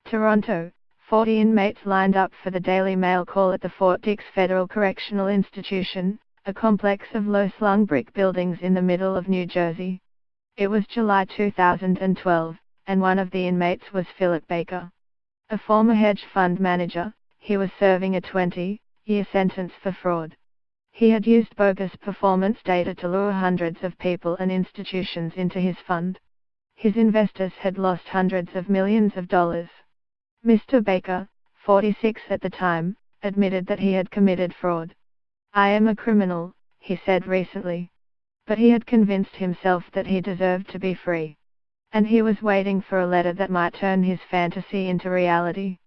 Toronto, 40 inmates lined up for the Daily Mail call at the Fort Dix Federal Correctional Institution, a complex of low-slung brick buildings in the middle of New Jersey. It was July 2012, and one of the inmates was Philip Baker. A former hedge fund manager, he was serving a 20-year sentence for fraud. He had used bogus performance data to lure hundreds of people and institutions into his fund. His investors had lost hundreds of millions of dollars. Mr. Baker, 46 at the time, admitted that he had committed fraud. "I am a criminal," he said recently. But he had convinced himself that he deserved to be free. And he was waiting for a letter that might turn his fantasy into reality.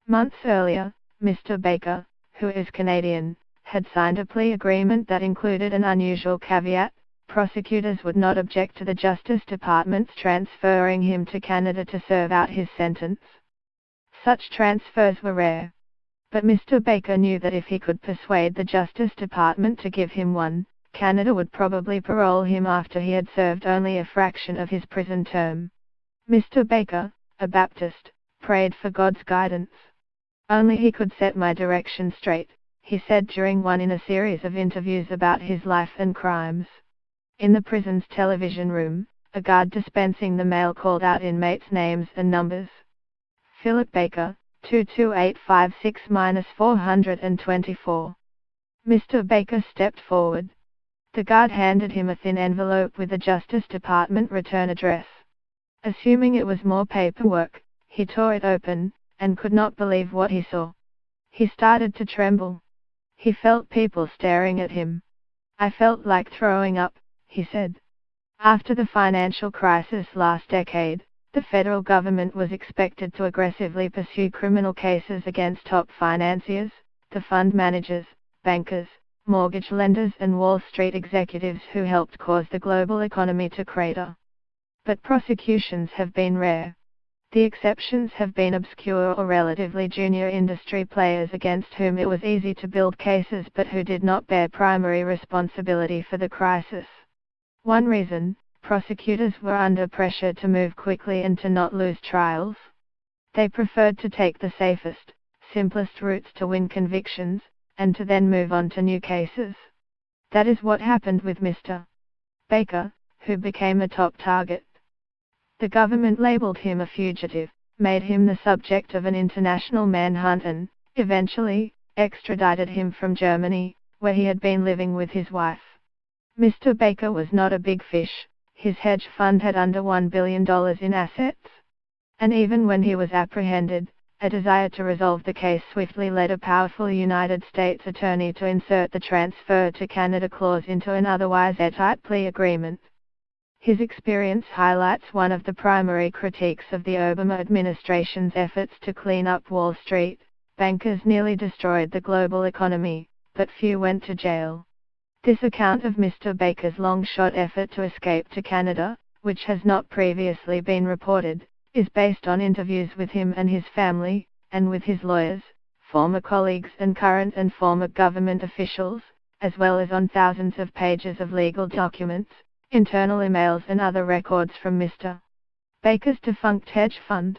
Months earlier, Mr. Baker, who is Canadian, had signed a plea agreement that included an unusual caveat: prosecutors would not object to the Justice Department's transferring him to Canada to serve out his sentence. Such transfers were rare. But Mr. Baker knew that if he could persuade the Justice Department to give him one, Canada would probably parole him after he had served only a fraction of his prison term. Mr. Baker, a Baptist, prayed for God's guidance. "Only He could set my direction straight," he said during one in a series of interviews about his life and crimes. In the prison's television room, a guard dispensing the mail called out inmates' names and numbers. Philip Baker, 22856-424. Mr. Baker stepped forward. The guard handed him a thin envelope with a Justice Department return address. Assuming it was more paperwork, he tore it open, and could not believe what he saw. He started to tremble. He felt people staring at him. "I felt like throwing up," he said. After the financial crisis last decade, the federal government was expected to aggressively pursue criminal cases against top financiers, the fund managers, bankers, mortgage lenders and Wall Street executives who helped cause the global economy to crater. But prosecutions have been rare. The exceptions have been obscure or relatively junior industry players against whom it was easy to build cases but who did not bear primary responsibility for the crisis. One reason: prosecutors were under pressure to move quickly and to not lose trials. They preferred to take the safest, simplest routes to win convictions, and to then move on to new cases. That is what happened with Mr. Baker, who became a top target. The government labeled him a fugitive, made him the subject of an international manhunt and, eventually, extradited him from Germany, where he had been living with his wife. Mr. Baker was not a big fish. His hedge fund had under $1 billion in assets. And even when he was apprehended, a desire to resolve the case swiftly led a powerful United States attorney to insert the transfer to Canada clause into an otherwise airtight plea agreement. His experience highlights one of the primary critiques of the Obama administration's efforts to clean up Wall Street: bankers nearly destroyed the global economy, but few went to jail. This account of Mr. Baker's long-shot effort to escape to Canada, which has not previously been reported, is based on interviews with him and his family, and with his lawyers, former colleagues and current and former government officials, as well as on thousands of pages of legal documents, internal emails and other records from Mr. Baker's defunct hedge fund.